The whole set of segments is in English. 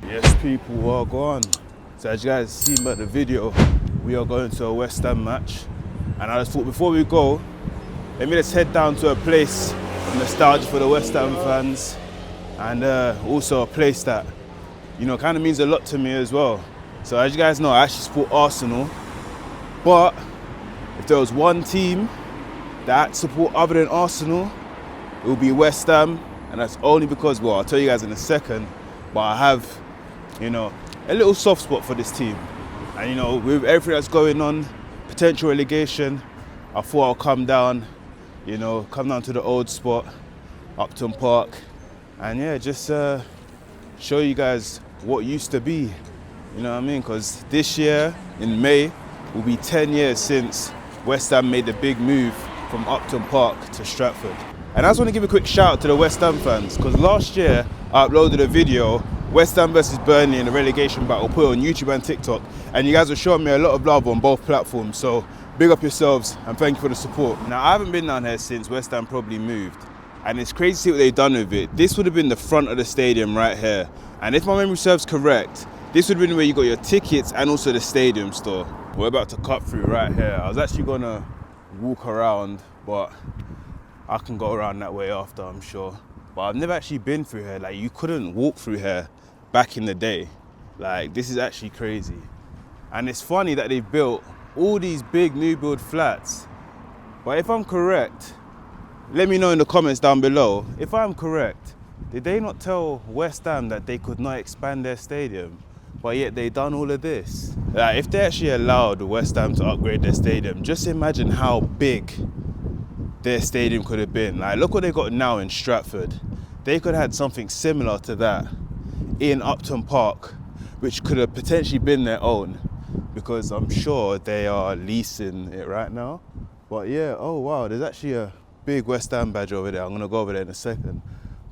Yes, people, well gone. So as you guys see by the video, we are going to a West Ham match. And I just thought before we go, let me just head down to a place of nostalgia for the West Ham fans. And also a place that, you know, kind of means a lot to me as well. So as you guys know, I actually support Arsenal. But if there was one team that I support other than Arsenal, it would be West Ham. And that's only because, well, I'll tell you guys in a second, but I have, you know, a little soft spot for this team. And, you know, with everything that's going on, potential relegation, I thought I'll come down to the old spot, Upton Park, and yeah, just show you guys what used to be, you know what I mean? Because this year, in May, will be 10 years since West Ham made the big move from Upton Park to Stratford. And I just want to give a quick shout out to the West Ham fans, because last year I uploaded a video, West Ham versus Burnley in a relegation battle, put it on YouTube and TikTok, and you guys were showing me a lot of love on both platforms, so big up yourselves and thank you for the support. Now, I haven't been down here since West Ham probably moved, and it's crazy to see what they've done with it. This would have been the front of the stadium right here, and if my memory serves correct, this would have been where you got your tickets and also the stadium store. We're about to cut through right here. I was actually gonna walk around, but I can go around that way after, I'm sure. But I've never actually been through here. Like, you couldn't walk through here back in the day. Like, this is actually crazy. And it's funny that they've built all these big new build flats. But if I'm correct, let me know in the comments down below. If I'm correct, did they not tell West Ham that they could not expand their stadium? But yet they done all of this. Like, if they actually allowed West Ham to upgrade their stadium, just imagine how big their stadium could have been. Like, look what they got now in Stratford. They could have had something similar to that in Upton Park, which could have potentially been their own, because I'm sure they are leasing it right now. But yeah, oh wow, there's actually a big West Ham badge over there. I'm gonna go over there in a second.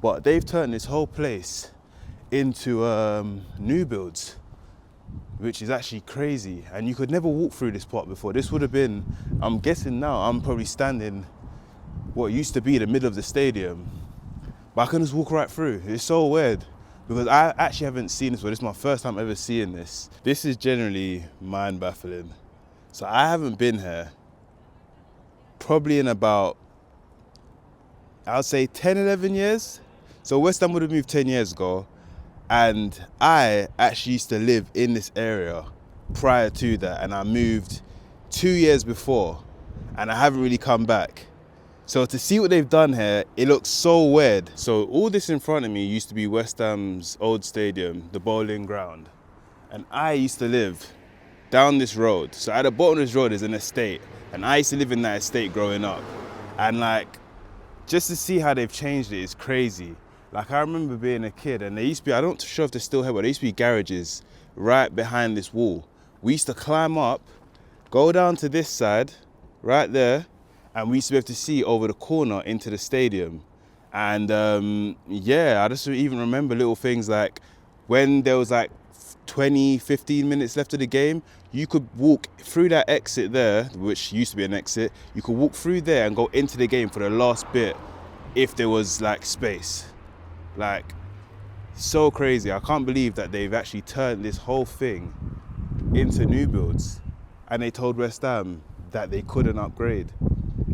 But they've turned this whole place into new builds, which is actually crazy. And you could never walk through this part before. This would have been, I'm guessing now, I'm probably standing what used to be the middle of the stadium, but I can just walk right through. It's so weird, because I actually haven't seen this before. This is my first time ever seeing this. This is generally mind-baffling. So I haven't been here probably in about, I would say 10, 11 years. So West Ham would have moved 10 years ago, and I actually used to live in this area prior to that, and I moved 2 years before, and I haven't really come back. So to see what they've done here, it looks so weird. So all this in front of me used to be West Ham's old stadium, the bowling ground. And I used to live down this road. So at the bottom of this road is an estate. And I used to live in that estate growing up. And like, just to see how they've changed it is crazy. Like, I remember being a kid, and there used to be, I'm not sure if they're still here, but there used to be garages right behind this wall. We used to climb up, go down to this side, right there, and we used to be able to see over the corner into the stadium. And yeah, I just even remember little things like when there was like 20, 15 minutes left of the game, you could walk through that exit there, which used to be an exit. You could walk through there and go into the game for the last bit if there was like space. Like, so crazy. I can't believe that they've actually turned this whole thing into new builds. And they told West Ham that they couldn't upgrade.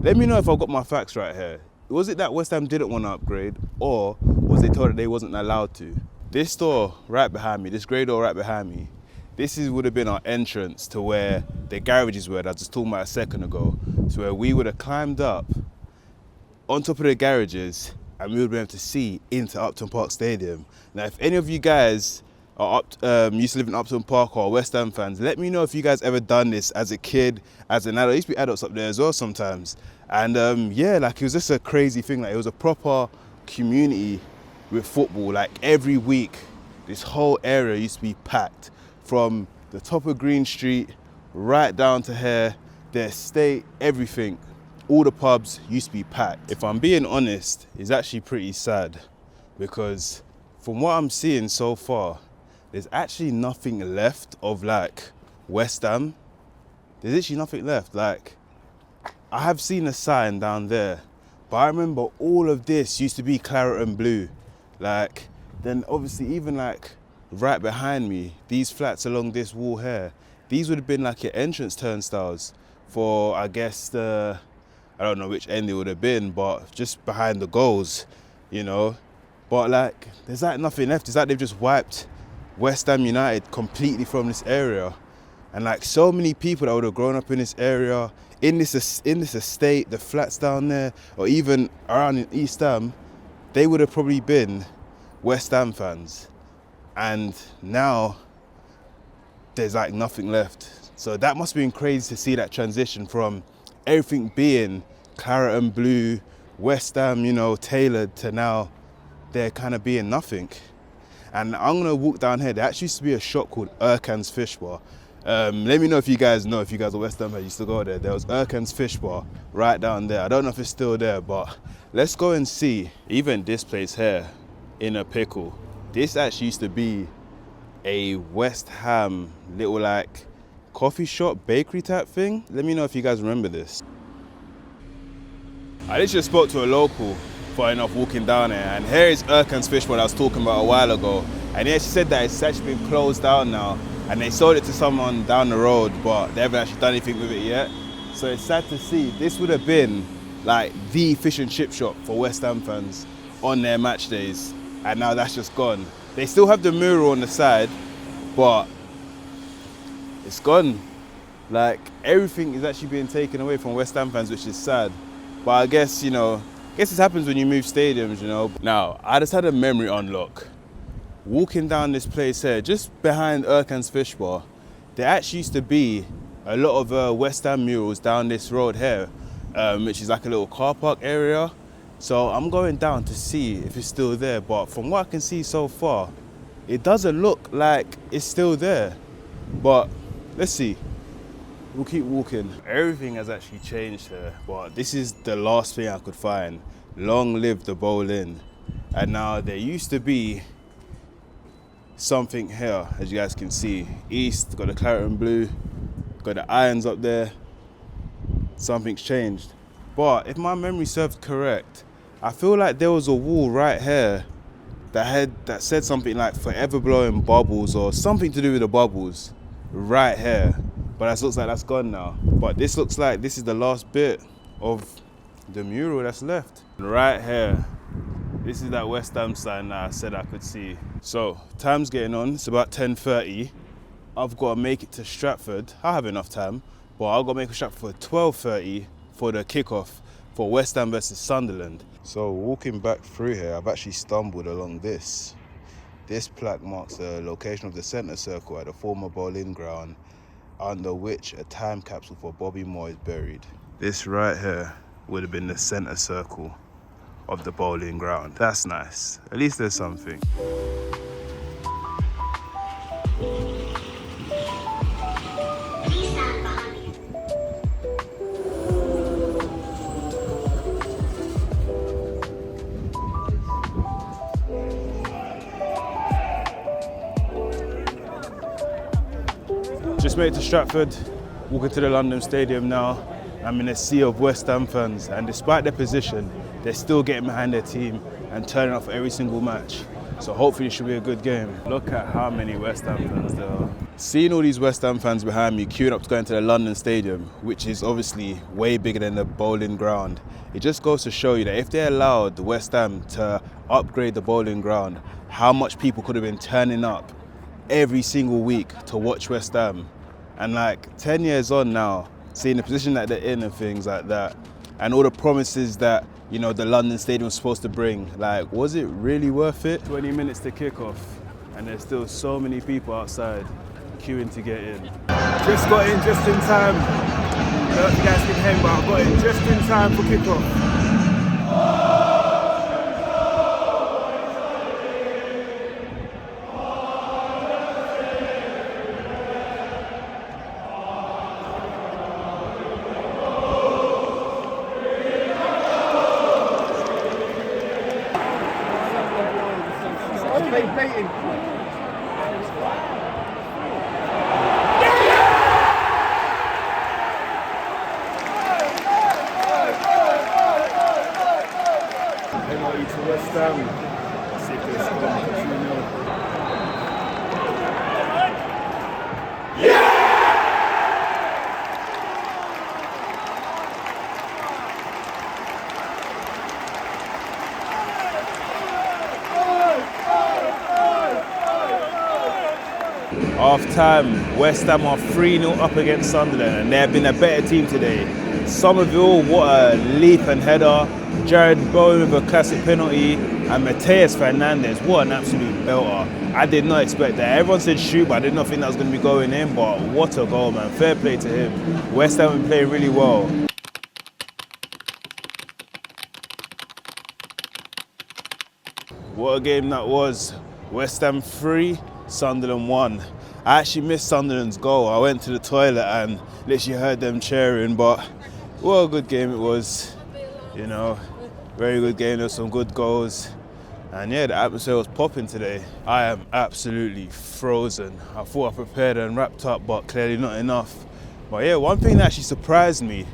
Let me know if I've got my facts right here. Was it that West Ham didn't want to upgrade, or was they told that they wasn't allowed to? This store right behind me, this grey door right behind me, would have been our entrance to where the garages were that I was just talking about a second ago. So where we would have climbed up on top of the garages and we would be able to see into Upton Park Stadium. Now, if any of you guys are used to live in Upton Park or West Ham fans, let me know if you guys ever done this as a kid, as an adult. There used to be adults up there as well sometimes. And yeah, like, it was just a crazy thing. Like, it was a proper community with football. Like, every week, this whole area used to be packed from the top of Green Street right down to here, the estate, everything. All the pubs used to be packed. If I'm being honest, it's actually pretty sad, because from what I'm seeing so far, there's actually nothing left of like West Ham. There's actually nothing left. Like, I have seen a sign down there, but I remember all of this used to be claret and blue. Like, then obviously even like right behind me, these flats along this wall here, these would have been like your entrance turnstiles for, I guess, I don't know which end it would have been, but just behind the goals, you know. But like, there's like nothing left. It's like they've just wiped West Ham United completely from this area. And like so many people that would have grown up in this area, in this estate, the flats down there, or even around in East Ham, they would have probably been West Ham fans. And now there's like nothing left. So that must have been crazy to see that transition from everything being claret and blue, West Ham, you know, tailored, to now there kind of being nothing. And I'm gonna walk down here. There actually used to be a shop called Erkan's Fish Bar. Let me know if you guys know, if you guys are West Ham, I used to go there. There was Erkan's Fish Bar right down there. I don't know if it's still there, but let's go and see. Even this place here, in a pickle, this actually used to be a West Ham little like coffee shop, bakery type thing. Let me know if you guys remember this. I literally spoke to a local for enough walking down here, and here is Erkan's Fish Bar I was talking about a while ago. And he actually said that it's actually been closed down now, and they sold it to someone down the road, but they haven't actually done anything with it yet. So it's sad to see. This would have been like the fish and chip shop for West Ham fans on their match days, and now that's just gone. They still have the mural on the side, but it's gone. Like, everything is actually being taken away from West Ham fans, which is sad. But I guess, you know, this happens when you move stadiums, you know. Now, I just had a memory unlock. Walking down this place here, just behind Erkan's Fish Bar, there actually used to be a lot of West Ham murals down this road here, which is like a little car park area. So I'm going down to see if it's still there, but from what I can see so far, it doesn't look like it's still there. But let's see. We'll keep walking. Everything has actually changed here, but this is the last thing I could find. Long live the Bowl Inn. And now there used to be something here, as you guys can see. East, got the claret and blue, got the irons up there. Something's changed. But if my memory serves correct, I feel like there was a wall right here that said something like forever blowing bubbles or something to do with the bubbles right here. But that looks like that's gone now. But this looks like this is the last bit of the mural that's left. Right here, this is that West Ham sign that I said I could see. So time's getting on, it's about 10:30. I've got to make it to Stratford. I have enough time, but I've got to make it to Stratford for 12:30 for the kickoff for West Ham versus Sunderland. So walking back through here, I've actually stumbled along this. This plaque marks the location of the centre circle at the former bowling ground, under which a time capsule for Bobby Moore is buried. This right here would have been the centre circle of the bowling ground. That's nice. At least there's something. Just made it to Stratford, walking to the London Stadium now. I'm in a sea of West Ham fans, and despite their position, they're still getting behind their team and turning up for every single match. So hopefully it should be a good game. Look at how many West Ham fans there are. Seeing all these West Ham fans behind me queuing up to go into the London Stadium, which is obviously way bigger than the bowling ground, it just goes to show you that if they allowed the West Ham to upgrade the bowling ground, how much people could have been turning up every single week to watch West Ham. And like 10 years on now, seeing the position that they're in and things like that, and all the promises that, you know, the London Stadium was supposed to bring, like, was it really worth it? 20 minutes to kick off, and there's still so many people outside queuing to get in. Just got in just in time. I don't know if you guys can hear, but I got in just in time for kick off. Penalty to West Ham. Half time, West Ham are 3-0 up against Sunderland, and they have been a better team today. Somerville, what a leap and header. Jared Bowen with a classic penalty, and Mateus Fernandez, what an absolute belter. I did not expect that. Everyone said shoot, but I did not think that was going to be going in, but what a goal, man. Fair play to him. West Ham have been playing really well. What a game that was. West Ham 3, Sunderland 1. I actually missed Sunderland's goal. I went to the toilet and literally heard them cheering, but what a good game it was. You know, very good game. There were some good goals. And yeah, the atmosphere was popping today. I am absolutely frozen. I thought I prepared and wrapped up, but clearly not enough. But yeah, one thing that actually surprised me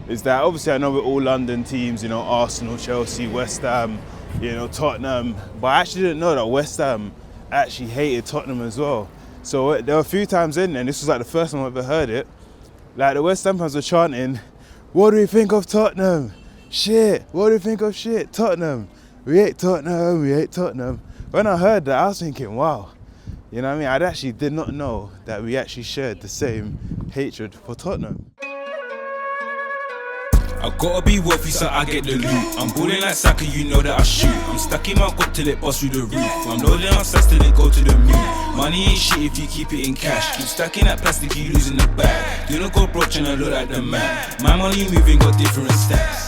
is that obviously I know we're all London teams, you know, Arsenal, Chelsea, West Ham, you know, Tottenham. But I actually didn't know that West Ham actually hated Tottenham as well. So there were a few times in there, and this was like the first time I've ever heard it, like the West Ham fans were chanting, "What do you think of Tottenham? Shit, what do you think of shit? Tottenham, we hate Tottenham, we hate Tottenham." When I heard that, I was thinking, wow, you know what I mean? I actually did not know that we actually shared the same hatred for Tottenham. I gotta be wealthy so I get the loot. I'm balling like Saka, you know that I shoot. I'm stacking my got till it bust through the roof. I'm loading on stats till it go to the moon. Money ain't shit if you keep it in cash. Keep stacking that plastic, you losing the bag. Do not go broke and I look like the man. My money moving got different stats.